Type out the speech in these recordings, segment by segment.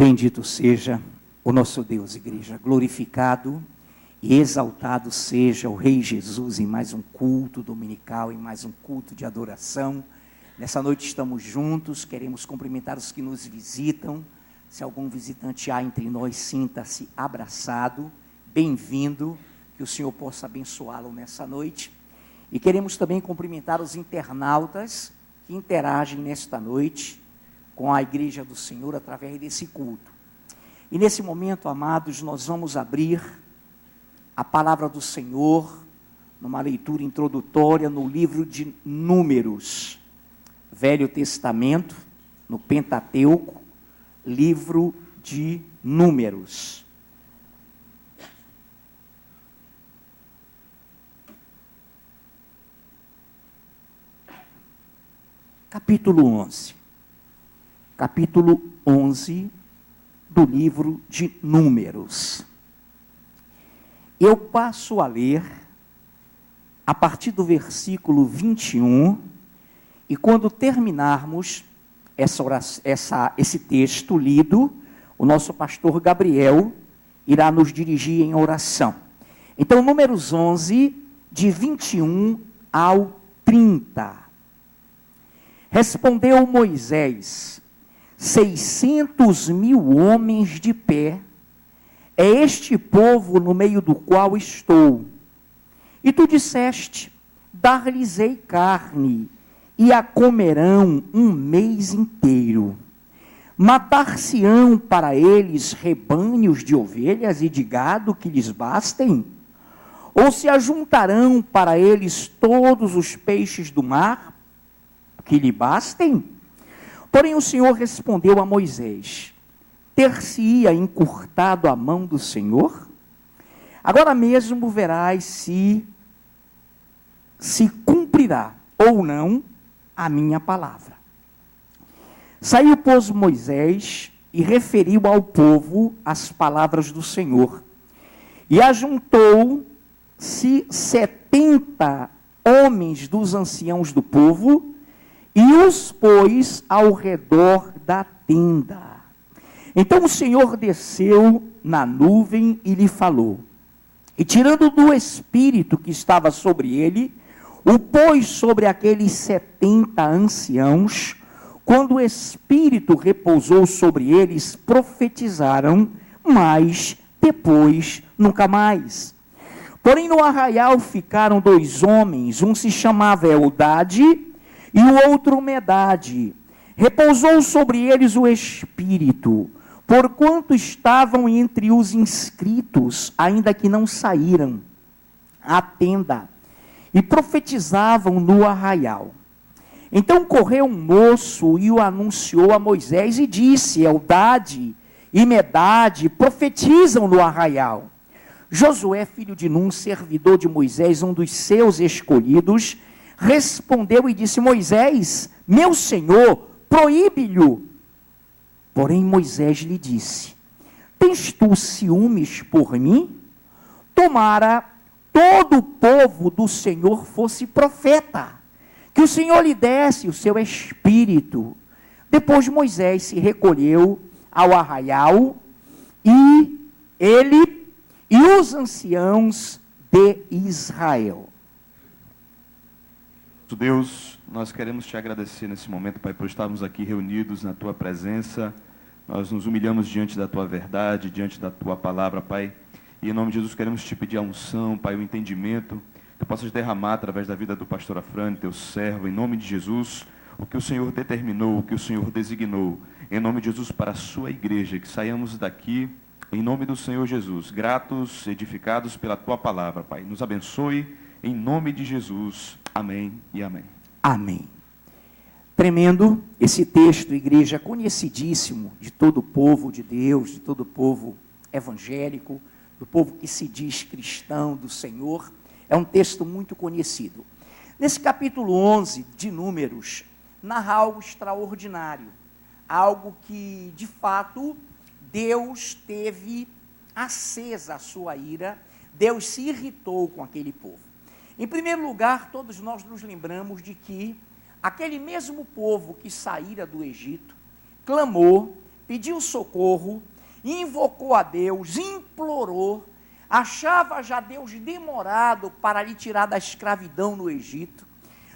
Bendito seja o nosso Deus, igreja. Glorificado e exaltado seja o Rei Jesus em mais um culto dominical, em mais um culto de adoração. Nessa noite estamos juntos, queremos cumprimentar os que nos visitam. Se algum visitante há entre nós, sinta-se abraçado, bem-vindo, que o Senhor possa abençoá-lo nessa noite. E queremos também cumprimentar os internautas que interagem nesta noite com a Igreja do Senhor através desse culto. E nesse momento, amados, nós vamos abrir a palavra do Senhor numa leitura introdutória no livro de Números, Velho Testamento, no Pentateuco, livro de Números. Capítulo 11. Capítulo 11 do livro de Números. Eu passo a ler a partir do versículo 21, e quando terminarmos esse texto lido, o nosso pastor Gabriel irá nos dirigir em oração. Então, Números 11, de 21 ao 30. Respondeu Moisés: 600.000 homens de pé, é este povo no meio do qual estou. E tu disseste: dar-lhes-ei carne, e a comerão um mês inteiro. Matar-se-ão para eles rebanhos de ovelhas e de gado que lhes bastem? Ou se ajuntarão para eles todos os peixes do mar que lhe bastem? Porém o Senhor respondeu a Moisés: ter-se-ia encurtado a mão do Senhor? Agora mesmo verás se cumprirá ou não a minha palavra. Saiu, pois, Moisés e referiu ao povo as palavras do Senhor. E ajuntou-se 70 homens dos anciãos do povo, e os pôs ao redor da tenda. Então o Senhor desceu na nuvem e lhe falou. E tirando do Espírito que estava sobre ele, o pôs sobre aqueles 70 anciãos. Quando o Espírito repousou sobre eles, profetizaram, mas depois nunca mais. Porém no arraial ficaram 2 homens, um se chamava Eldade, e o outro Medade. Repousou sobre eles o Espírito, porquanto estavam entre os inscritos, ainda que não saíram à tenda, e profetizavam no arraial. Então correu um moço e o anunciou a Moisés, e disse: Eldade e Medade profetizam no arraial. Josué, filho de Num, servidor de Moisés, um dos seus escolhidos, respondeu e disse: Moisés, meu senhor, proíbe-lhe. Porém Moisés lhe disse: tens tu ciúmes por mim? Tomara todo o povo do Senhor fosse profeta, que o Senhor lhe desse o seu espírito. Depois Moisés se recolheu ao arraial, e ele e os anciãos de Israel. Deus, nós queremos te agradecer nesse momento, Pai, por estarmos aqui reunidos na tua presença. Nós nos humilhamos diante da tua verdade, diante da tua palavra, Pai. E em nome de Jesus queremos te pedir a unção, Pai, o entendimento, que tu possas derramar através da vida do pastor Afrânio, teu servo, em nome de Jesus, o que o Senhor determinou, o que o Senhor designou, em nome de Jesus, para a sua igreja, que saiamos daqui, em nome do Senhor Jesus, gratos, edificados pela tua palavra, Pai. Nos abençoe, em nome de Jesus. Amém e amém. Amém. Tremendo esse texto, igreja, conhecidíssimo de todo o povo de Deus, de todo o povo evangélico, do povo que se diz cristão do Senhor. É um texto muito conhecido. Nesse capítulo 11 de Números, narra algo extraordinário, algo que, de fato, Deus teve acesa a sua ira, Deus se irritou com aquele povo. Em primeiro lugar, todos nós nos lembramos de que aquele mesmo povo que saíra do Egito, clamou, pediu socorro, invocou a Deus, implorou, achava já Deus demorado para lhe tirar da escravidão no Egito,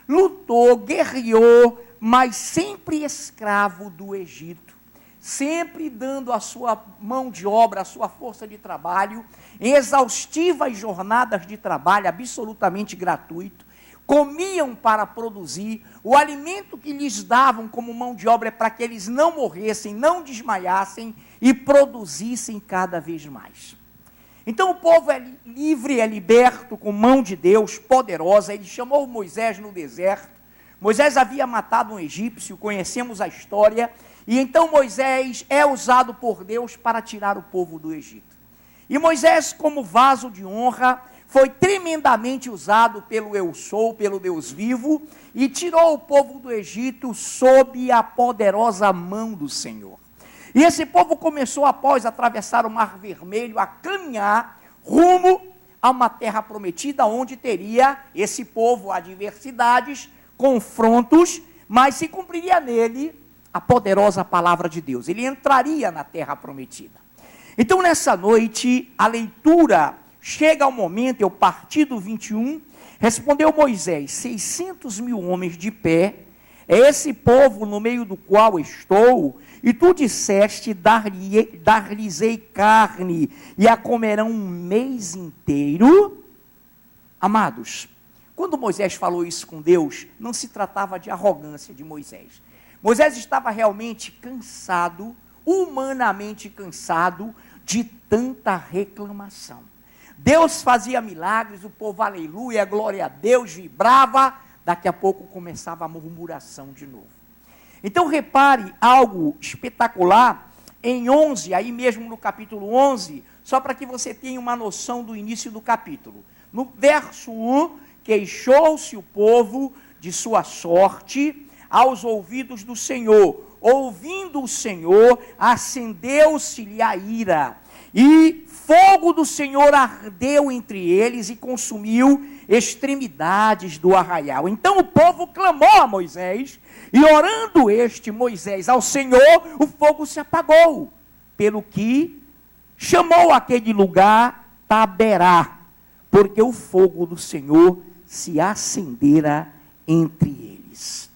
lutou, guerreou, mas sempre escravo do Egito, sempre dando a sua mão de obra, a sua força de trabalho, em exaustivas jornadas de trabalho, absolutamente gratuito, comiam para produzir, o alimento que lhes davam como mão de obra é para que eles não morressem, não desmaiassem e produzissem cada vez mais. Então o povo é livre, é liberto com mão de Deus poderosa. Ele chamou Moisés no deserto. Moisés havia matado um egípcio, conhecemos a história, e então Moisés é usado por Deus para tirar o povo do Egito. E Moisés, como vaso de honra, foi tremendamente usado pelo Eu Sou, pelo Deus vivo, e tirou o povo do Egito sob a poderosa mão do Senhor. E esse povo começou, após atravessar o Mar Vermelho, a caminhar rumo a uma terra prometida, onde teria esse povo adversidades, confrontos, mas se cumpriria nele a poderosa palavra de Deus. Ele entraria na terra prometida. Então, nessa noite, a leitura chega ao momento, eu parti do 21, respondeu Moisés: 600 mil homens de pé, é esse povo no meio do qual estou, e tu disseste, dar-lhes-ei carne, e a comerão um mês inteiro. Amados, quando Moisés falou isso com Deus, não se tratava de arrogância de Moisés. Moisés estava realmente cansado, humanamente cansado, de tanta reclamação. Deus fazia milagres, o povo, aleluia, glória a Deus, vibrava, daqui a pouco começava a murmuração de novo. Então repare algo espetacular, em 11, aí mesmo no capítulo 11, só para que você tenha uma noção do início do capítulo. No verso 1, queixou-se o povo de sua sorte aos ouvidos do Senhor. Ouvindo o Senhor, acendeu-se-lhe a ira, e fogo do Senhor ardeu entre eles e consumiu extremidades do arraial. Então o povo clamou a Moisés, e orando Moisés ao Senhor, o fogo se apagou, pelo que chamou aquele lugar Taberá, porque o fogo do Senhor se acendera entre eles.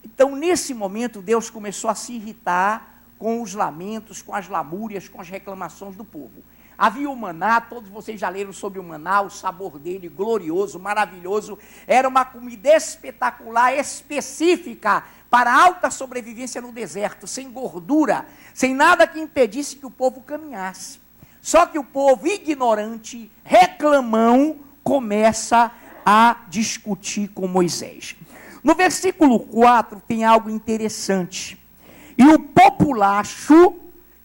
Então, nesse momento, Deus começou a se irritar com os lamentos, com as lamúrias, com as reclamações do povo. Havia o maná, todos vocês já leram sobre o maná, o sabor dele, glorioso, maravilhoso. Era uma comida espetacular, específica para a alta sobrevivência no deserto, sem gordura, sem nada que impedisse que o povo caminhasse. Só que o povo ignorante, reclamão, começa a discutir com Moisés. No versículo 4 tem algo interessante. E o populacho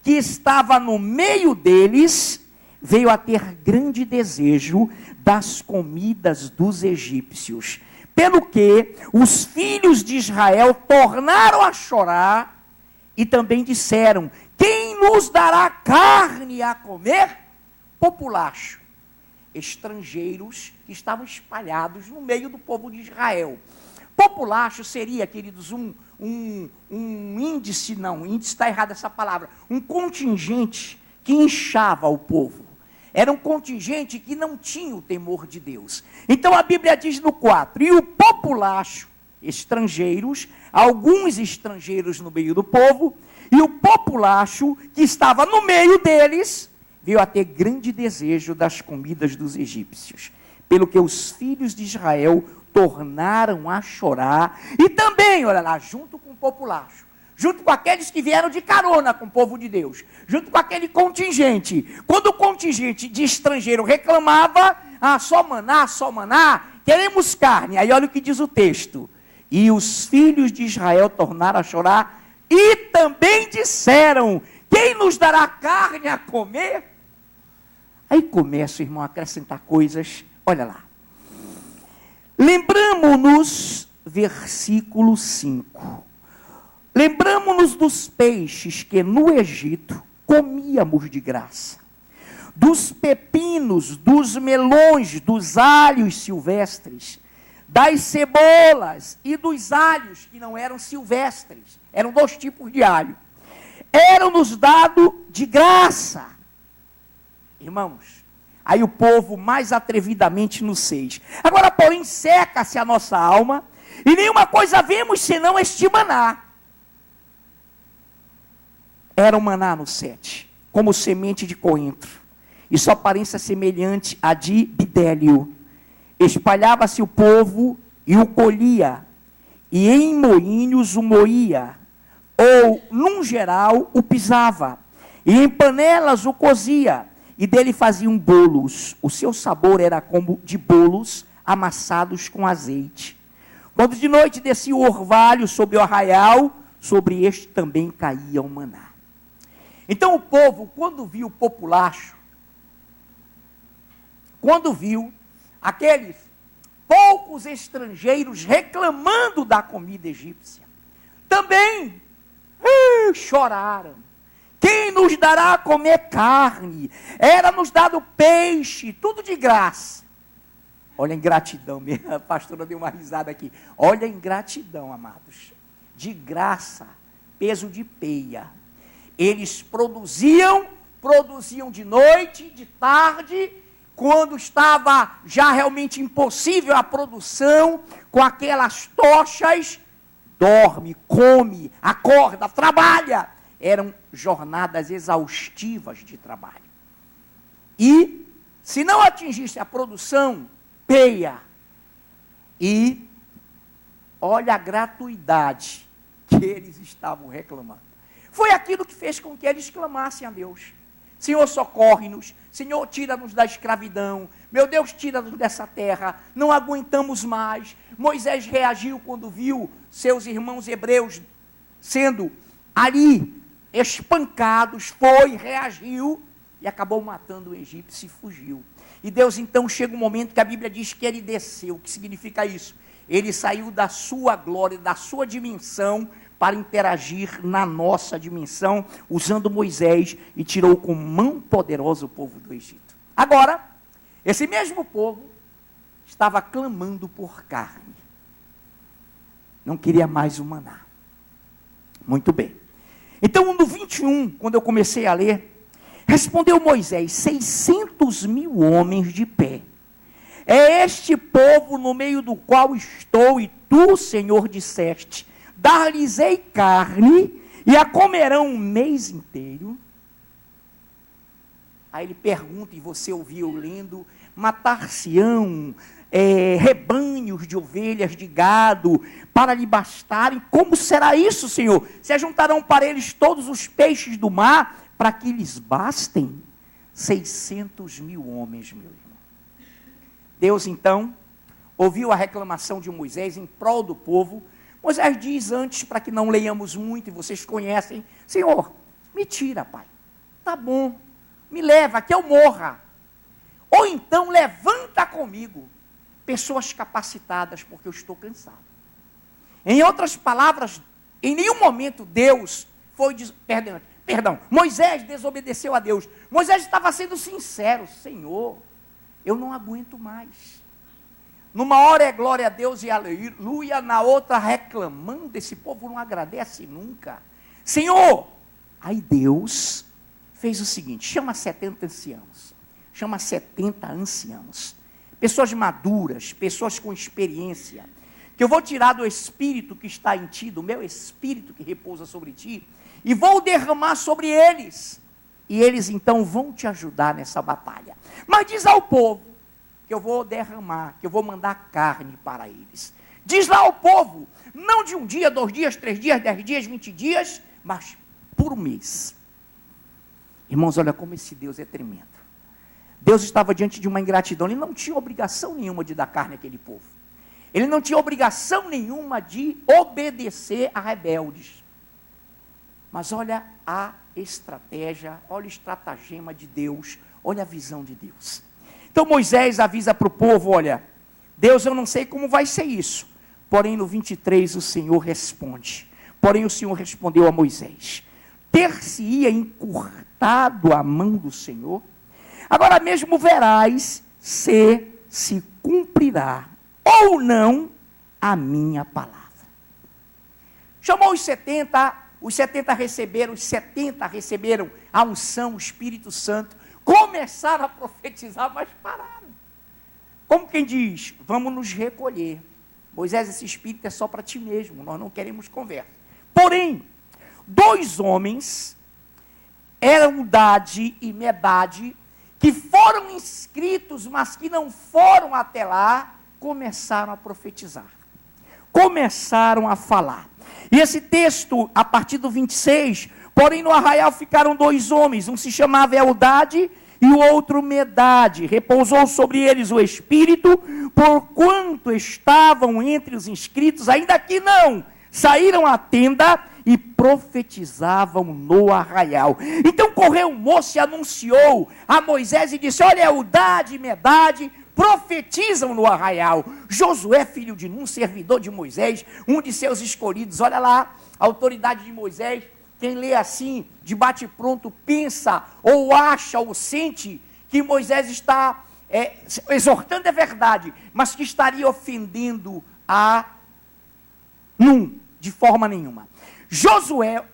que estava no meio deles veio a ter grande desejo das comidas dos egípcios, pelo que os filhos de Israel tornaram a chorar e também disseram: quem nos dará carne a comer? Populacho, estrangeiros que estavam espalhados no meio do povo de Israel. Populacho seria, queridos, um índice, não, índice está errada essa palavra, um contingente que inchava o povo. Era um contingente que não tinha o temor de Deus. Então a Bíblia diz no 4, e o populacho, estrangeiros, alguns estrangeiros no meio do povo, e o populacho que estava no meio deles, veio a ter grande desejo das comidas dos egípcios, pelo que os filhos de Israel tornaram a chorar, e também, olha lá, junto com o populacho, junto com aqueles que vieram de carona com o povo de Deus, junto com aquele contingente. Quando o contingente de estrangeiro reclamava, só maná, queremos carne. Aí olha o que diz o texto: e os filhos de Israel tornaram a chorar, e também disseram: quem nos dará carne a comer? Aí começa, irmão, a acrescentar coisas, olha lá. Lembramo-nos, versículo 5, lembramo-nos dos peixes que no Egito comíamos de graça, dos pepinos, dos melões, dos alhos silvestres, das cebolas e dos alhos que não eram silvestres, eram 2 tipos de alho. eram-nos dados de graça. Irmãos, aí o povo mais atrevidamente no 6. Agora, porém, seca-se a nossa alma, e nenhuma coisa vemos senão este maná. Era um maná no 7, como semente de coentro, e sua aparência semelhante à de bidélio. Espalhava-se o povo e o colhia, e em moinhos o moía, ou, num geral, o pisava, e em panelas o cozia, e dele faziam bolos. O seu sabor era como de bolos amassados com azeite. Quando de noite descia o orvalho sobre o arraial, sobre este também caía o maná. Então o povo, quando viu o populacho, quando viu aqueles poucos estrangeiros reclamando da comida egípcia, também choraram. Quem nos dará a comer carne? Era-nos dado peixe, tudo de graça. Olha a ingratidão, a pastora deu uma risada aqui. Olha a ingratidão, amados. De graça, peso de peia. Eles produziam de noite, de tarde, quando estava já realmente impossível a produção, com aquelas tochas, dorme, come, acorda, trabalha. Eram jornadas exaustivas de trabalho. E, se não atingisse a produção, peia. E, olha a gratuidade que eles estavam reclamando. Foi aquilo que fez com que eles clamassem a Deus. Senhor, socorre-nos. Senhor, tira-nos da escravidão. Meu Deus, tira-nos dessa terra. Não aguentamos mais. Moisés reagiu quando viu seus irmãos hebreus sendo ali espancados, reagiu e acabou matando o egípcio e fugiu. E Deus então chega um momento que a Bíblia diz que ele desceu. O que significa isso? Ele saiu da sua glória, da sua dimensão, para interagir na nossa dimensão, usando Moisés, e tirou com mão poderosa o povo do Egito. Agora, esse mesmo povo estava clamando por carne. Não queria mais o maná. Muito bem. Então, no 21, quando eu comecei a ler, respondeu Moisés: 600 mil homens de pé. É este povo no meio do qual estou, e tu, Senhor, disseste: dar-lhes-ei carne, e a comerão um mês inteiro. Aí ele pergunta, e você ouviu lendo: matar-se-ão rebanhos de ovelhas, de gado, para lhe bastarem? Como será isso, Senhor? Se ajuntarão para eles todos os peixes do mar, para que lhes bastem? 600 mil homens, meu irmão. Deus, então, ouviu a reclamação de Moisés em prol do povo. Moisés diz antes, para que não leiamos muito, e vocês conhecem: Senhor, me tira, Pai. Tá bom, me leva, que eu morra. Ou então, levanta comigo pessoas capacitadas, porque eu estou cansado. Em outras palavras, em nenhum momento Deus foi... Perdão, Moisés desobedeceu a Deus. Moisés estava sendo sincero: Senhor, eu não aguento mais. Numa hora é glória a Deus e aleluia, na outra reclamando. Esse povo não agradece nunca. Senhor, aí Deus fez o seguinte: chama 70 anciãos, chama 70 anciãos, pessoas maduras, pessoas com experiência, que eu vou tirar do espírito que está em ti, do meu espírito que repousa sobre ti, e vou derramar sobre eles, e eles então vão te ajudar nessa batalha. Mas diz ao povo que eu vou derramar, que eu vou mandar carne para eles. Diz lá ao povo, não de um dia, 2 dias, 3 dias, 10 dias, 20 dias, mas por um mês. Irmãos, olha como esse Deus é tremendo. Deus estava diante de uma ingratidão. Ele não tinha obrigação nenhuma de dar carne àquele povo. Ele não tinha obrigação nenhuma de obedecer a rebeldes. Mas olha a estratégia, olha o estratagema de Deus, olha a visão de Deus. Então Moisés avisa para o povo: olha, Deus, eu não sei como vai ser isso. Porém, no 23, o Senhor responde. Porém, o Senhor respondeu a Moisés: ter-se-ia encurtado a mão do Senhor? Agora mesmo verás se cumprirá ou não a minha palavra. Chamou os 70, os 70 receberam a unção, o Espírito Santo, começaram a profetizar, mas pararam. Como quem diz, vamos nos recolher. Moisés, esse Espírito é só para ti mesmo, nós não queremos conversa. Porém, 2 homens, Eldade e Medade, que foram inscritos, mas que não foram até lá, começaram a profetizar. Começaram a falar. E esse texto, a partir do 26, porém no arraial ficaram 2 homens, um se chamava Eldade e o outro Medade. Repousou sobre eles o Espírito, porquanto estavam entre os inscritos, ainda que não, saíram à tenda e profetizavam no arraial. Então correu um moço e anunciou a Moisés e disse: olha, Eldade e Medade profetizam no arraial. Josué, filho de Num, servidor de Moisés, um de seus escolhidos. Olha lá, a autoridade de Moisés. Quem lê assim, de bate-pronto, pensa, ou acha, ou sente que Moisés está exortando, é verdade, mas que estaria ofendendo a Num, de forma nenhuma. Josué,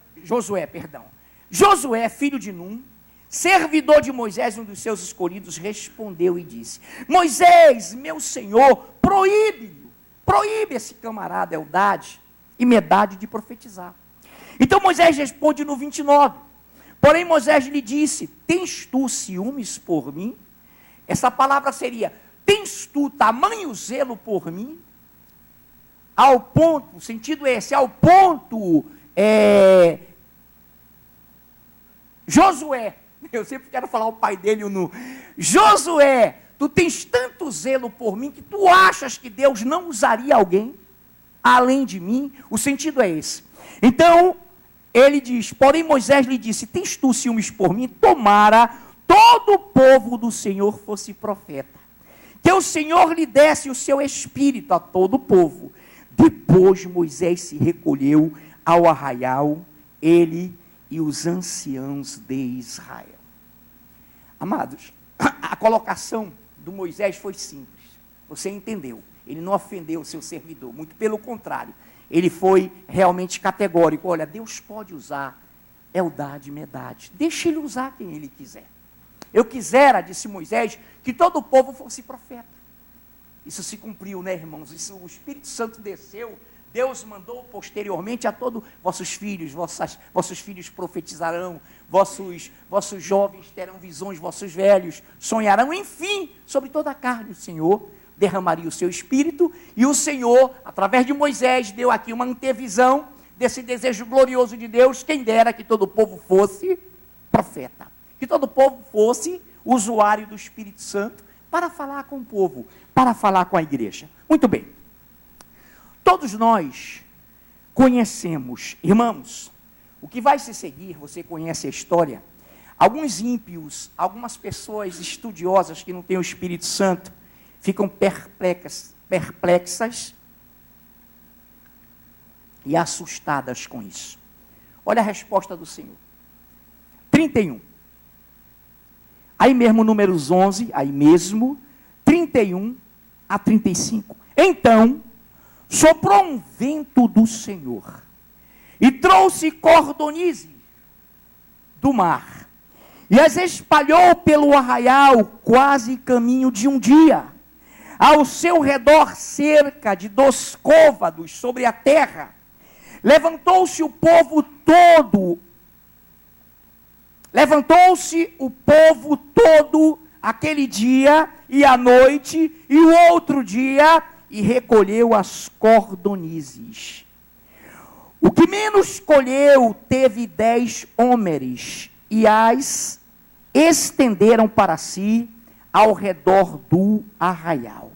filho de Num, servidor de Moisés, um dos seus escolhidos, respondeu e disse: Moisés, meu senhor, proíbe esse camarada Eldade e Medade de profetizar. Então Moisés responde no 29, porém Moisés lhe disse: tens tu ciúmes por mim? Essa palavra seria: tens tu tamanho zelo por mim? Ao ponto, o sentido é esse, ao ponto, Josué, eu sempre quero falar o pai dele, Josué, tu tens tanto zelo por mim que tu achas que Deus não usaria alguém além de mim? O sentido é esse. Então, ele diz, porém Moisés lhe disse: tens tu ciúmes por mim? Tomara todo o povo do Senhor fosse profeta, que o Senhor lhe desse o seu espírito a todo o povo. Depois Moisés se recolheu ao arraial, ele e os anciãos de Israel. Amados, a colocação do Moisés foi simples. Você entendeu? Ele não ofendeu o seu servidor, muito pelo contrário. Ele foi realmente categórico. Olha, Deus pode usar Eldade e Medade. Deixa ele usar quem ele quiser. Eu quisera, disse Moisés, que todo o povo fosse profeta. Isso se cumpriu, né, irmãos? Isso, o Espírito Santo desceu. Deus mandou posteriormente a todos vossos filhos profetizarão, vossos jovens terão visões, vossos velhos sonharão, enfim, sobre toda a carne o Senhor derramaria o seu Espírito, e o Senhor, através de Moisés, deu aqui uma antevisão desse desejo glorioso de Deus. Quem dera que todo o povo fosse profeta, que todo o povo fosse usuário do Espírito Santo para falar com o povo, para falar com a igreja. Muito bem. Todos nós conhecemos, irmãos, o que vai se seguir, você conhece a história. Alguns ímpios, algumas pessoas estudiosas que não têm o Espírito Santo, ficam perplexas e assustadas com isso. Olha a resposta do Senhor. 31. Aí mesmo, Números 11, aí mesmo, 31 a 35. Então, soprou um vento do Senhor e trouxe cordonizes do mar e as espalhou pelo arraial quase caminho de um dia. Ao seu redor cerca de 2 côvados sobre a terra. Levantou-se o povo todo aquele dia e à noite e o outro dia, e recolheu as cordonizes. O que menos colheu teve 10 homens, e as estenderam para si ao redor do arraial.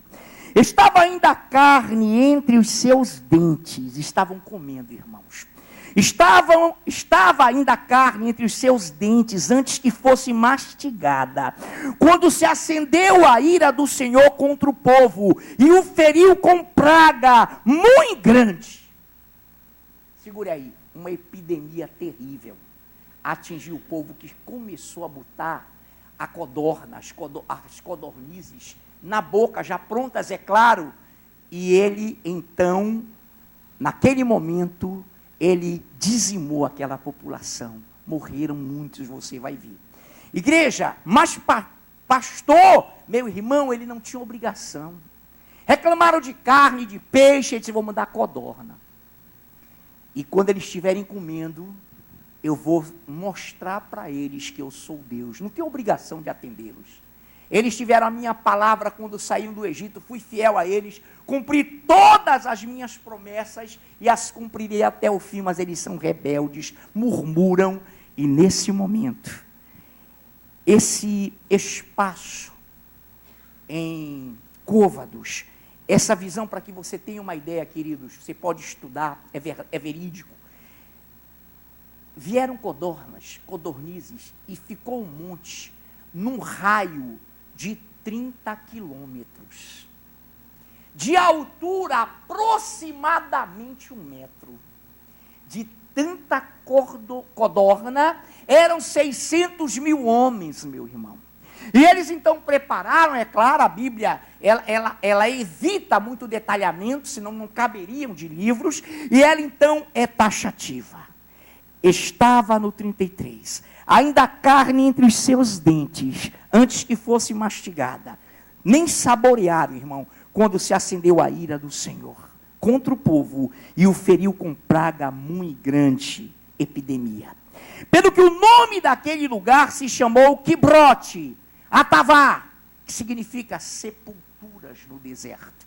Estava ainda a carne entre os seus dentes. Estavam comendo, irmãos. Estava ainda a carne entre os seus dentes, antes que fosse mastigada, quando se acendeu a ira do Senhor contra o povo, e o feriu com praga muito grande. Segure aí, uma epidemia terrível atingiu o povo, que começou a botar a codorna, as codornizes na boca, já prontas, é claro. E ele, então, naquele momento, ele dizimou aquela população. Morreram muitos, você vai ver. Igreja, mas pastor, meu irmão, ele não tinha obrigação. Reclamaram de carne, de peixe, ele disse, vou mandar codorna. E quando eles estiverem comendo, eu vou mostrar para eles que eu sou Deus. Não tenho obrigação de atendê-los. Eles tiveram a minha palavra quando saíram do Egito, fui fiel a eles, cumpri todas as minhas promessas e as cumprirei até o fim, mas eles são rebeldes, murmuram, e nesse momento, esse espaço em Côvados, essa visão, para que você tenha uma ideia, queridos, você pode estudar, é verídico. Vieram codornizes, e ficou um monte, num raio de 30 quilômetros, de altura aproximadamente 1 metro, de tanta codorna, eram 600 mil homens, meu irmão. E eles então prepararam, é claro, a Bíblia, ela evita muito detalhamento, senão não caberiam de livros, e ela então é taxativa. Estava no 33, ainda a carne entre os seus dentes, antes que fosse mastigada. Nem saborearam, irmão, quando se acendeu a ira do Senhor contra o povo, e o feriu com praga muito grande, epidemia. Pelo que o nome daquele lugar se chamou Quibrote Atavá, que significa sepulturas no deserto.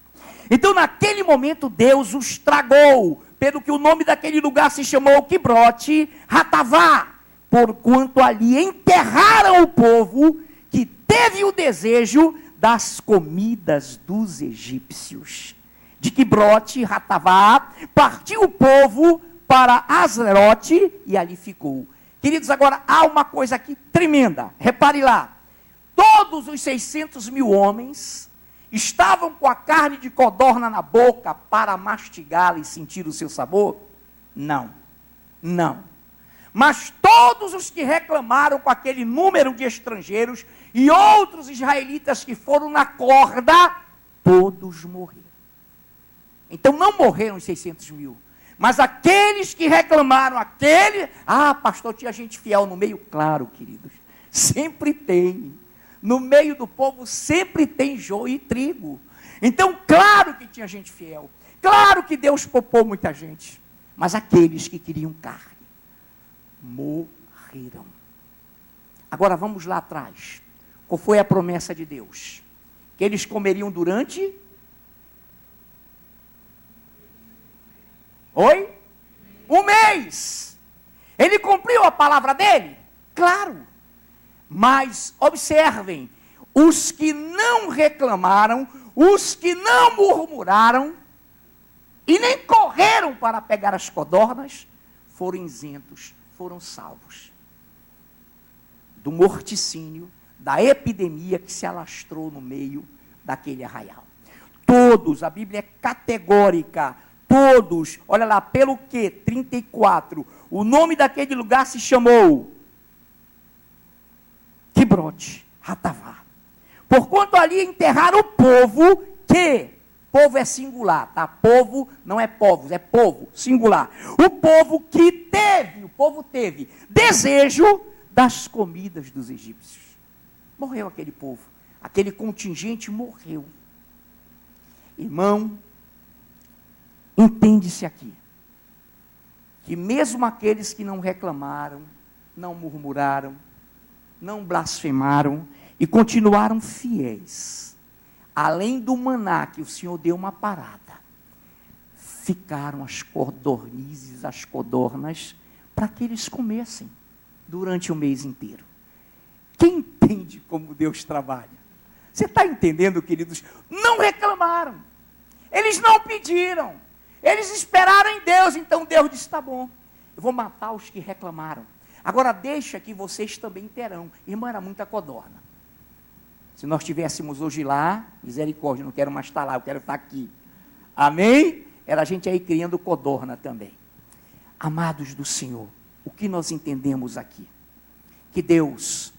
Então, naquele momento, Deus os tragou, pelo que o nome daquele lugar se chamou Quibrote Atavá, porquanto ali enterraram o povo que teve o desejo das comidas dos egípcios. De Quibrote Atavá partiu o povo para Aslerote e ali ficou. Queridos, agora há uma coisa aqui tremenda, repare lá. Todos os 600 mil homens estavam com a carne de codorna na boca para mastigá-la e sentir o seu sabor? Não, não. Mas todos os que reclamaram com aquele número de estrangeiros e outros israelitas que foram na corda, todos morreram. Então não morreram os 600 mil, mas aqueles que reclamaram, pastor, tinha gente fiel no meio? Claro, queridos, sempre tem. No meio do povo sempre tem joio e trigo. Então, claro que tinha gente fiel. Claro que Deus poupou muita gente. Mas aqueles que queriam carne morreram. Agora vamos lá atrás. Qual foi a promessa de Deus? Que eles comeriam durante... Oi? 1 mês. Ele cumpriu a palavra dele? Claro. Mas, observem, os que não reclamaram, os que não murmuraram, e nem correram para pegar as codornas, foram isentos, foram salvos do morticínio, da epidemia que se alastrou no meio daquele arraial. Todos, a Bíblia é categórica, todos, olha lá, pelo que? 34, o nome daquele lugar se chamou Quibrote Atavá. Porquanto ali enterraram o povo que, povo é singular, tá? Povo não é povos, é povo, singular. O povo teve desejo das comidas dos egípcios. Morreu aquele povo, aquele contingente morreu. Irmão, entende-se aqui, que mesmo aqueles que não reclamaram, não murmuraram, não blasfemaram e continuaram fiéis, além do maná que o Senhor deu uma parada, ficaram as codornizes, as codornas, para que eles comessem durante o mês inteiro. Quem entende como Deus trabalha? Você está entendendo, queridos? Não reclamaram, eles não pediram, eles esperaram em Deus, então Deus disse, tá bom, eu vou matar os que reclamaram. Agora deixa que vocês também terão. Irmã, era muita codorna. Se nós estivéssemos hoje lá, misericórdia, não quero mais estar lá, eu quero estar aqui. Amém? Era a gente aí criando codorna também. Amados do Senhor, o que nós entendemos aqui? Que Deus,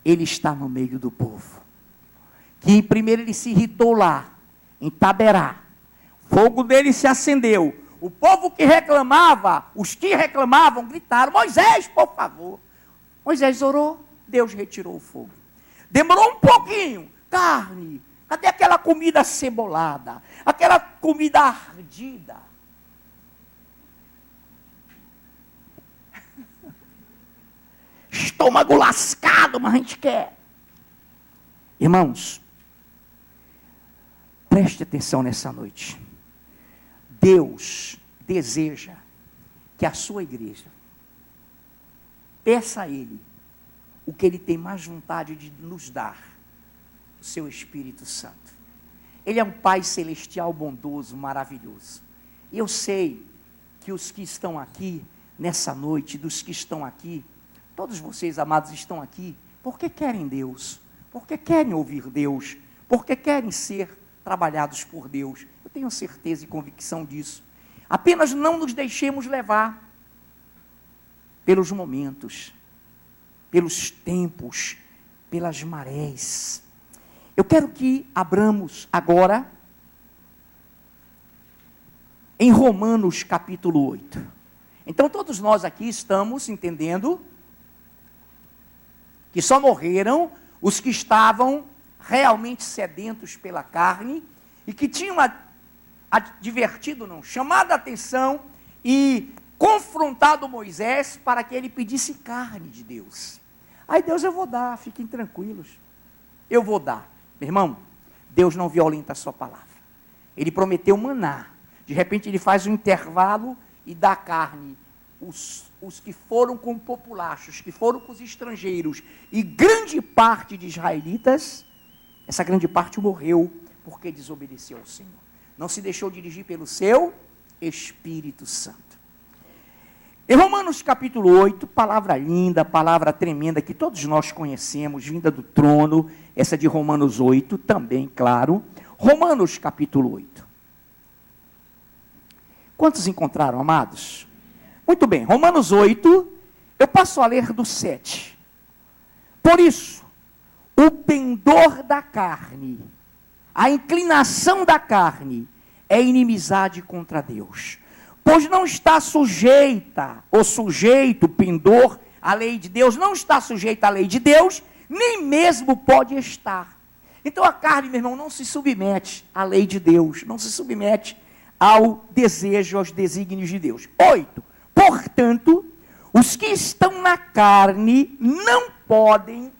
Ele está no meio do povo. Que primeiro Ele se irritou lá, em Taberá. O fogo dele se acendeu. O povo que reclamava, os que reclamavam, gritaram: Moisés, por favor. Moisés orou, Deus retirou o fogo. Demorou um pouquinho, carne. Cadê aquela comida cebolada? Aquela comida ardida? Estômago lascado, mas a gente quer. Irmãos, preste atenção nessa noite. Deus deseja que a sua igreja peça a Ele o que Ele tem mais vontade de nos dar, o seu Espírito Santo. Ele é um Pai celestial bondoso, maravilhoso. E eu sei que os que estão aqui nessa noite, dos que estão aqui, todos vocês, amados, estão aqui porque querem Deus, porque querem ouvir Deus, porque querem ser trabalhados por Deus. Eu tenho certeza e convicção disso. Apenas não nos deixemos levar pelos momentos, pelos tempos, pelas marés. Eu quero que abramos agora em Romanos capítulo 8. Então todos nós aqui estamos entendendo que só morreram os que estavam realmente sedentos pela carne e que tinham advertido, não, chamado a atenção e confrontado Moisés para que ele pedisse carne de Deus. Aí Deus, eu vou dar, fiquem tranquilos, eu vou dar. Meu irmão, Deus não violenta a sua palavra. Ele prometeu maná. De repente ele faz um intervalo e dá carne. Os que foram com populachos, que foram com os estrangeiros, e grande parte de israelitas, essa grande parte morreu porque desobedeceu ao Senhor. Não se deixou dirigir pelo seu Espírito Santo. Em Romanos capítulo 8, palavra linda, palavra tremenda, que todos nós conhecemos, vinda do trono, essa de Romanos 8, também, claro. Romanos capítulo 8. Quantos encontraram, amados? Muito bem, Romanos 8, eu passo a ler do 7. Por isso, o pendor da carne, a inclinação da carne, é inimizade contra Deus. Pois não está sujeita, ou sujeito, pendor, à lei de Deus, não está sujeita à lei de Deus, nem mesmo pode estar. Então a carne, meu irmão, não se submete à lei de Deus, não se submete ao desejo, aos desígnios de Deus. 8. Portanto, os que estão na carne não podem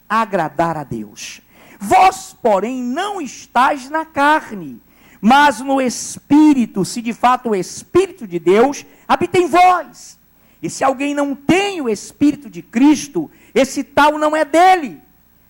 agradar a Deus. Vós, porém, não estáis na carne, mas no Espírito, se de fato o Espírito de Deus habita em vós. E se alguém não tem o Espírito de Cristo, esse tal não é dele.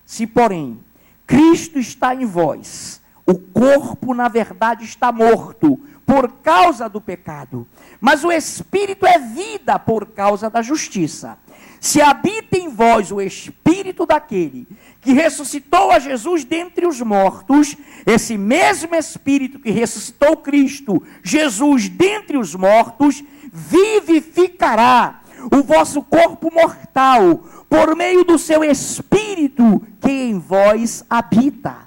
Se, porém, Cristo está em vós, o corpo, na verdade, está morto por causa do pecado, mas o Espírito é vida por causa da justiça. Se habita em vós o Espírito daquele que ressuscitou a Jesus dentre os mortos, esse mesmo Espírito que ressuscitou Cristo, Jesus dentre os mortos, vivificará o vosso corpo mortal, por meio do seu Espírito que em vós habita.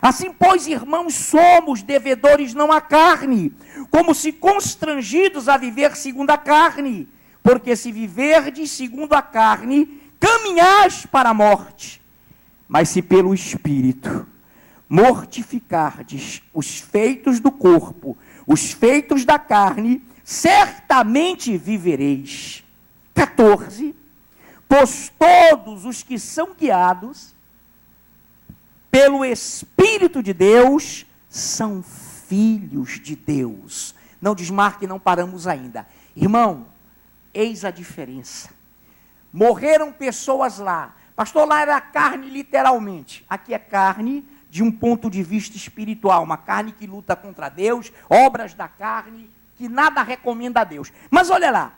Assim, pois, irmãos, somos devedores não à carne, como se constrangidos a viver segundo a carne, porque se viverdes segundo a carne, caminhais para a morte. Mas se pelo Espírito mortificardes os feitos do corpo, os feitos da carne, certamente vivereis. 14. Pois todos os que são guiados pelo Espírito de Deus são filhos de Deus. Não desmarque, não paramos ainda. Irmão, eis a diferença. Morreram pessoas lá. Pastor, lá era carne literalmente. Aqui é carne de um ponto de vista espiritual. Uma carne que luta contra Deus, obras da carne, que nada recomenda a Deus. Mas olha lá.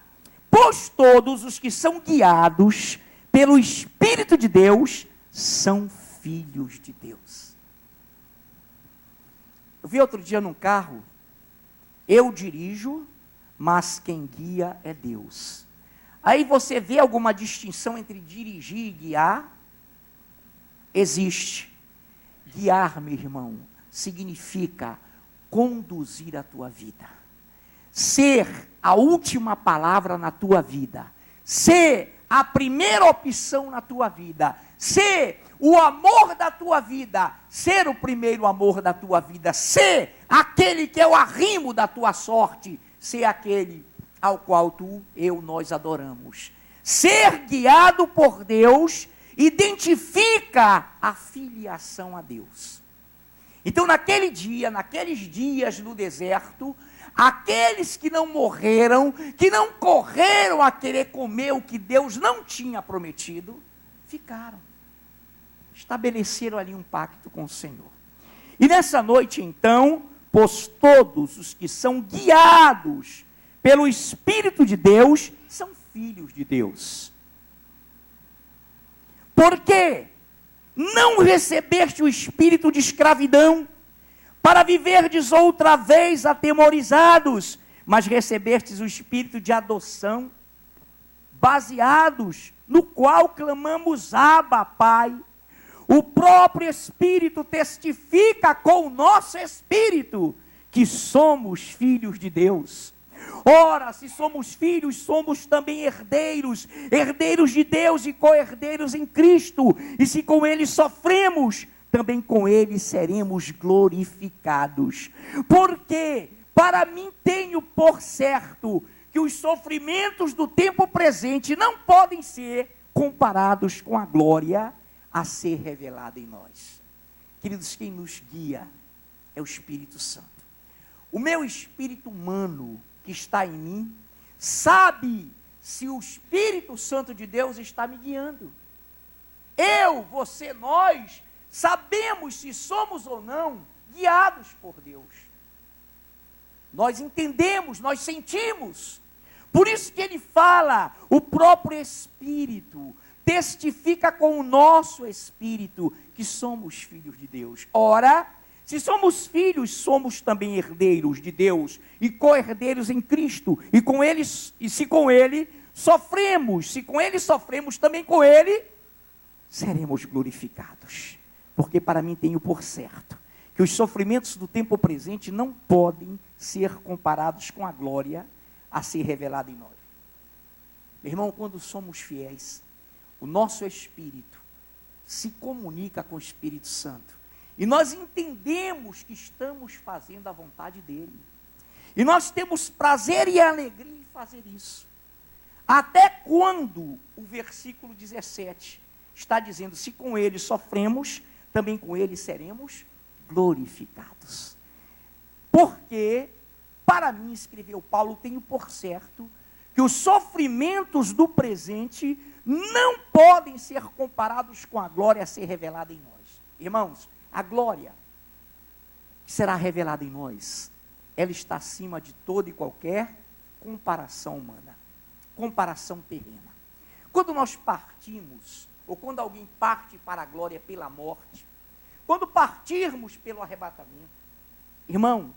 Pois todos os que são guiados pelo Espírito de Deus são filhos de Deus. Eu vi outro dia num carro, eu dirijo, mas quem guia é Deus. Aí você vê alguma distinção entre dirigir e guiar? Existe. Guiar, meu irmão, significa conduzir a tua vida. ser a última palavra na tua vida, ser a primeira opção na tua vida, ser o amor da tua vida, ser o primeiro amor da tua vida, ser aquele que é o arrimo da tua sorte, ser aquele ao qual nós adoramos. Ser guiado por Deus identifica a filiação a Deus. Então, naqueles dias no deserto, aqueles que não morreram, que não correram a querer comer o que Deus não tinha prometido, ficaram. Estabeleceram ali um pacto com o Senhor. E nessa noite, então, pois todos os que são guiados pelo Espírito de Deus, são filhos de Deus. Por quê? Não recebeste o espírito de escravidão, para viverdes outra vez atemorizados, mas recebestes o espírito de adoção, baseados no qual clamamos: Abba, Pai. O próprio Espírito testifica com o nosso espírito que somos filhos de Deus. Ora, se somos filhos, somos também herdeiros, herdeiros de Deus e co-herdeiros em Cristo. E se com Ele sofremos, também com Ele seremos glorificados. Porque, para mim, tenho por certo que os sofrimentos do tempo presente não podem ser comparados com a glória a ser revelada em nós. Queridos, quem nos guia é o Espírito Santo. O meu espírito humano que está em mim sabe se o Espírito Santo de Deus está me guiando. Eu, você, nós sabemos se somos ou não guiados por Deus. Nós entendemos, nós sentimos. Por isso que ele fala, o próprio Espírito testifica com o nosso espírito que somos filhos de Deus. Ora, se somos filhos, somos também herdeiros de Deus e co-herdeiros em Cristo. Se com Ele sofremos, também com Ele seremos glorificados. Porque para mim tenho por certo que os sofrimentos do tempo presente não podem ser comparados com a glória a ser revelada em nós. Meu irmão, quando somos fiéis, o nosso espírito se comunica com o Espírito Santo. E nós entendemos que estamos fazendo a vontade dele. E nós temos prazer e alegria em fazer isso. Até quando o versículo 17 está dizendo: se com ele sofremos, também com ele seremos glorificados. Porque, para mim, escreveu Paulo, tenho por certo que os sofrimentos do presente não podem ser comparados com a glória a ser revelada em nós. Irmãos, a glória que será revelada em nós, ela está acima de toda e qualquer comparação humana, comparação terrena. Quando nós partimos, ou quando alguém parte para a glória pela morte, quando partirmos pelo arrebatamento, irmão,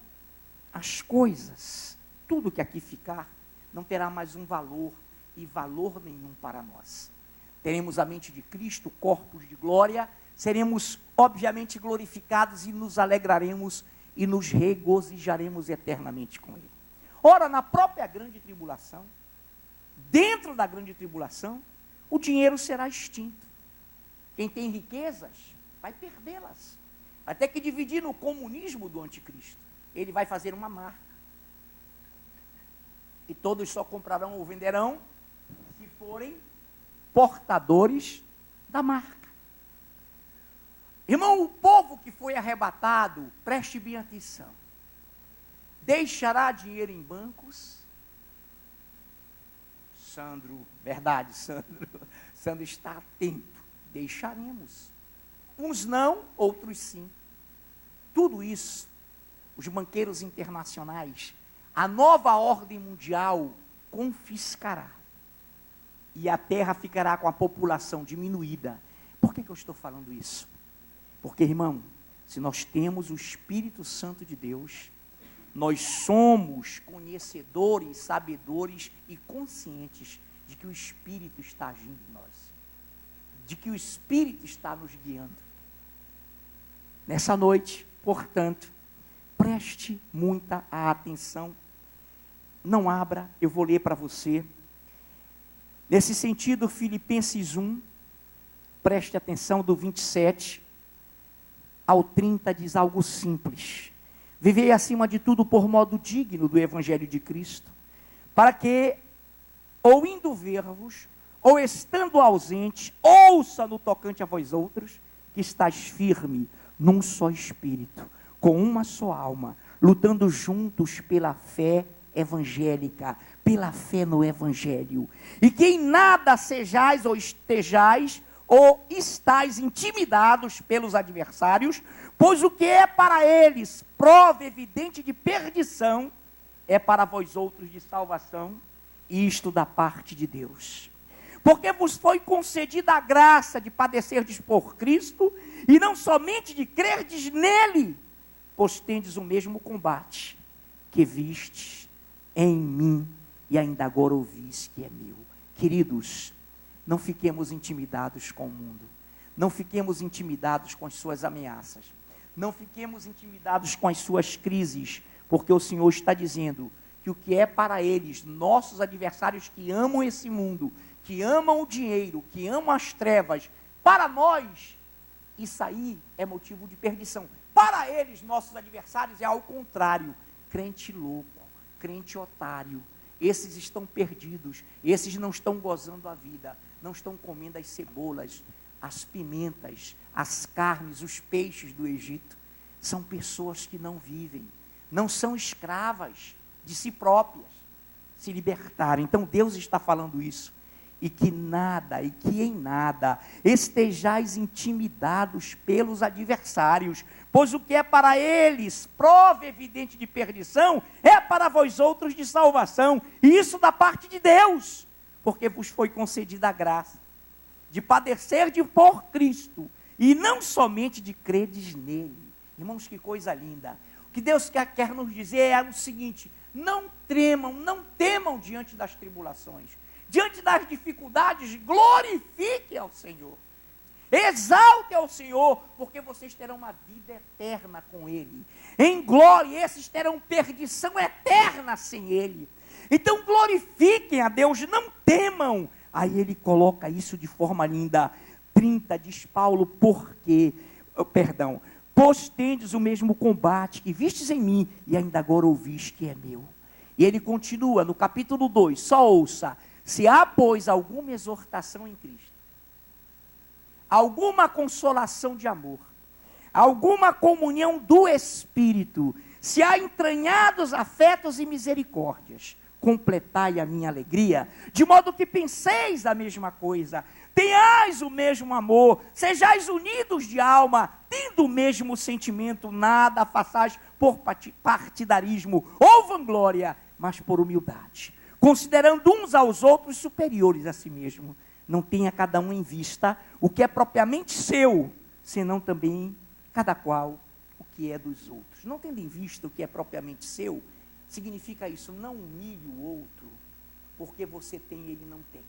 as coisas, tudo que aqui ficar, não terá mais um valor e valor nenhum para nós. Teremos a mente de Cristo, corpos de glória, seremos obviamente glorificados e nos alegraremos e nos regozijaremos eternamente com Ele. Ora, na própria grande tribulação, dentro da grande tribulação, o dinheiro será extinto. Quem tem riquezas vai perdê-las. Vai ter que dividir no comunismo do anticristo. Ele vai fazer uma marca. E todos só comprarão ou venderão se forem portadores da marca. Irmão, o povo que foi arrebatado, preste bem atenção, deixará dinheiro em bancos? Verdade, Sandro está atento. Deixaremos. Uns não, outros sim. Tudo isso, os banqueiros internacionais, a nova ordem mundial confiscará. E a terra ficará com a população diminuída. Por que eu estou falando isso? Porque, irmão, se nós temos o Espírito Santo de Deus, nós somos conhecedores, sabedores e conscientes de que o Espírito está agindo em nós. De que o Espírito está nos guiando. Nessa noite, portanto, preste muita atenção. não abra, eu vou ler para você. Nesse sentido, Filipenses 1, preste atenção, do 27 ao 30, diz algo simples. Vivei acima de tudo por modo digno do Evangelho de Cristo, para que, ou indo ver-vos, ou estando ausente, ouça no tocante a vós outros, que estáis firme num só espírito, com uma só alma, lutando juntos pela fé evangélica, pela fé no Evangelho, e que em nada sejais ou estejais, ou estáis intimidados pelos adversários, pois o que é para eles prova evidente de perdição, é para vós outros de salvação, e isto da parte de Deus. Porque vos foi concedida a graça de padecerdes por Cristo, e não somente de crerdes nele, pois tendes o mesmo combate que vistes em mim, e ainda agora ouvis que é meu. Queridos, não fiquemos intimidados com o mundo, não fiquemos intimidados com as suas ameaças, não fiquemos intimidados com as suas crises, porque o Senhor está dizendo que o que é para eles, nossos adversários que amam esse mundo, que amam o dinheiro, que amam as trevas, para nós, isso aí é motivo de perdição. Para eles, nossos adversários, é ao contrário, crente louco, crente otário. Esses estão perdidos, esses não estão gozando a vida, não estão comendo as cebolas, as pimentas, as carnes, os peixes do Egito. São pessoas que não vivem, não são escravas de si próprias, se libertaram. Então Deus está falando isso. E que nada, e que em nada estejais intimidados pelos adversários, pois o que é para eles prova evidente de perdição, é para vós outros de salvação, e isso da parte de Deus, porque vos foi concedida a graça de padecer por Cristo, e não somente de credes nele. Irmãos, que coisa linda. O que Deus quer nos dizer é o seguinte: não tremam, não temam diante das tribulações, diante das dificuldades, glorifique ao Senhor, exalte ao Senhor, porque vocês terão uma vida eterna com Ele, em glória. Esses terão perdição eterna sem Ele. Então glorifiquem a Deus, não temam. Aí ele coloca isso de forma linda. 30, diz Paulo, pois tendes o mesmo combate que vistes em mim, e ainda agora ouvis que é meu. E ele continua no capítulo 2, só ouça: se há, pois, alguma exortação em Cristo, alguma consolação de amor, alguma comunhão do Espírito, se há entranhados afetos e misericórdias, completai a minha alegria, de modo que penseis a mesma coisa, tenhais o mesmo amor, sejais unidos de alma, tendo o mesmo sentimento, nada façais por partidarismo ou vanglória, mas por humildade, considerando uns aos outros superiores a si mesmo. Não tenha cada um em vista o que é propriamente seu, senão também cada qual o que é dos outros. Não tendo em vista o que é propriamente seu, significa isso: não humilhe o outro, porque você tem e ele não tem.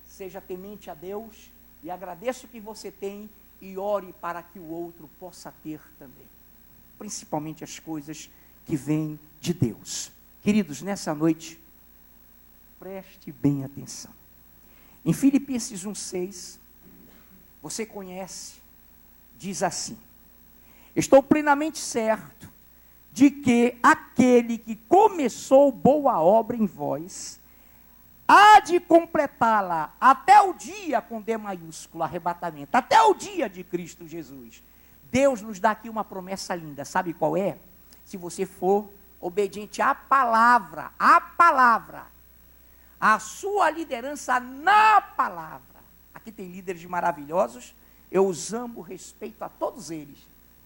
Seja temente a Deus e agradeça o que você tem, e ore para que o outro possa ter também, principalmente as coisas que vêm de Deus. Queridos, nessa noite, preste bem atenção. Em Filipenses 1,6, você conhece, diz assim: estou plenamente certo de que aquele que começou boa obra em vós, há de completá-la até o dia, com D maiúsculo, arrebatamento, até o dia de Cristo Jesus. Deus nos dá aqui uma promessa linda, sabe qual é? Se você for obediente à palavra, a sua liderança na palavra. Aqui tem líderes maravilhosos, eu os amo, respeito a todos eles,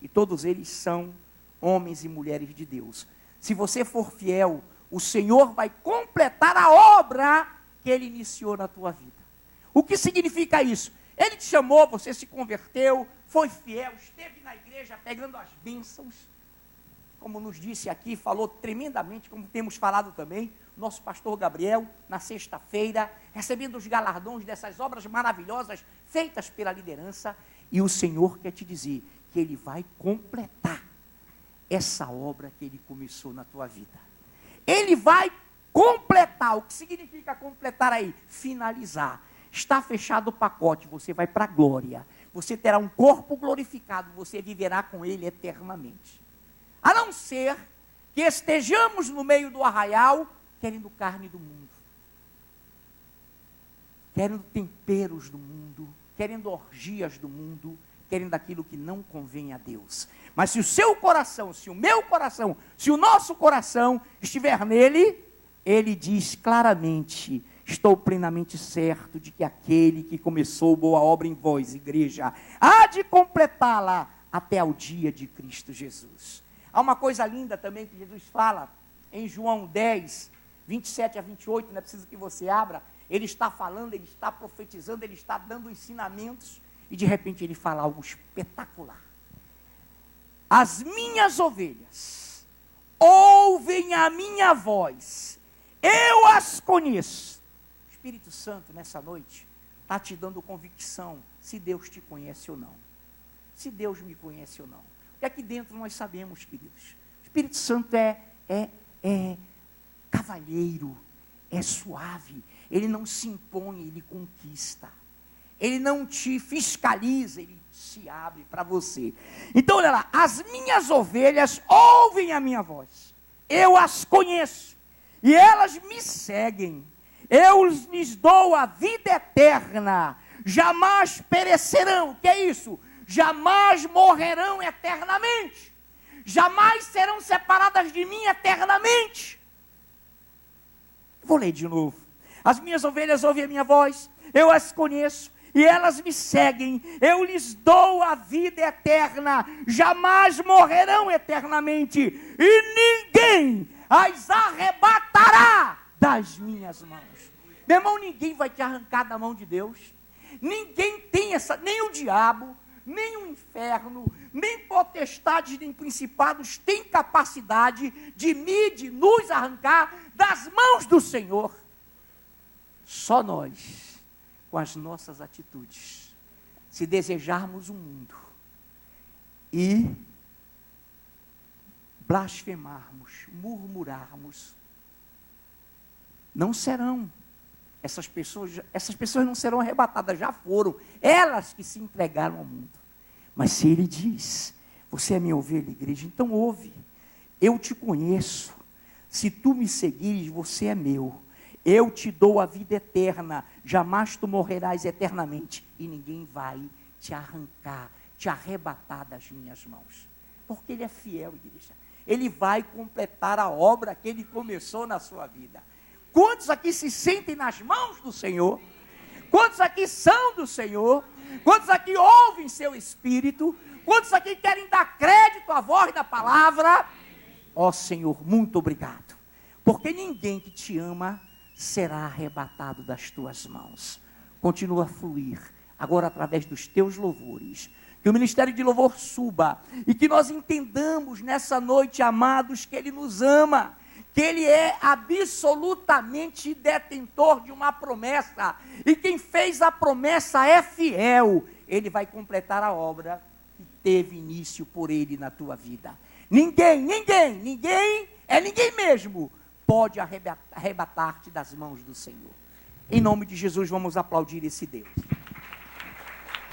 e todos eles são homens e mulheres de Deus. Se você for fiel, o Senhor vai completar a obra que Ele iniciou na tua vida. O que significa isso? Ele te chamou, você se converteu, foi fiel, esteve na igreja pegando as bênçãos, como nos disse aqui, falou tremendamente, como temos falado também, nosso pastor Gabriel, na sexta-feira, recebendo os galardões dessas obras maravilhosas, feitas pela liderança, e o Senhor quer te dizer que Ele vai completar essa obra que Ele começou na tua vida. Ele vai completar. O que significa completar aí? Finalizar. Está fechado o pacote, você vai para a glória. Você terá um corpo glorificado, você viverá com ele eternamente. A não ser que estejamos no meio do arraial, querendo carne do mundo, querendo temperos do mundo, querendo orgias do mundo, querendo aquilo que não convém a Deus. Mas se o seu coração, se o meu coração, se o nosso coração estiver nele, ele diz claramente: estou plenamente certo de que aquele que começou boa obra em vós, igreja, há de completá-la até ao dia de Cristo Jesus. Há uma coisa linda também que Jesus fala em João 10, 27 a 28, não é preciso que você abra. Ele está falando, ele está profetizando, ele está dando ensinamentos, e de repente ele fala algo espetacular. As minhas ovelhas ouvem a minha voz, eu as conheço. O Espírito Santo, nessa noite, está te dando convicção se Deus te conhece ou não. Se Deus me conhece ou não. Porque aqui dentro nós sabemos, queridos, o Espírito Santo é cavalheiro, é suave, ele não se impõe, ele conquista. Ele não te fiscaliza, ele se abre para você. Então, olha lá, as minhas ovelhas ouvem a minha voz, eu as conheço, e elas me seguem. Eu lhes dou a vida eterna, jamais perecerão. O que é isso? Jamais morrerão eternamente, jamais serão separadas de mim eternamente. Vou ler de novo. As minhas ovelhas ouvem a minha voz, eu as conheço, e elas me seguem. Eu lhes dou a vida eterna, jamais morrerão eternamente, e ninguém as arrebatará das minhas mãos. Meu irmão, ninguém vai te arrancar da mão de Deus. Ninguém tem essa, nem o diabo, nem o inferno, nem potestades, nem principados têm capacidade de nos arrancar das mãos do Senhor. Só nós, com as nossas atitudes, se desejarmos um mundo e blasfemarmos, murmurarmos, não serão. Essas pessoas não serão arrebatadas, já foram, elas que se entregaram ao mundo. Mas se ele diz, você é minha ovelha, igreja, então ouve, eu te conheço, se tu me seguires, você é meu, eu te dou a vida eterna, jamais tu morrerás eternamente, e ninguém vai te arrancar, te arrebatar das minhas mãos, porque ele é fiel, igreja, ele vai completar a obra que ele começou na sua vida. Quantos aqui se sentem nas mãos do Senhor? Quantos aqui são do Senhor? Quantos aqui ouvem seu Espírito? Quantos aqui querem dar crédito à voz da palavra? Ó Senhor, muito obrigado. Porque ninguém que te ama será arrebatado das tuas mãos. Continua a fluir, agora através dos teus louvores. Que o ministério de louvor suba. E que nós entendamos nessa noite, amados, que Ele nos ama. Que Ele é absolutamente detentor de uma promessa, e quem fez a promessa é fiel, Ele vai completar a obra que teve início por Ele na tua vida. Ninguém mesmo pode arrebatar-te das mãos do Senhor. Em nome de Jesus, vamos aplaudir esse Deus.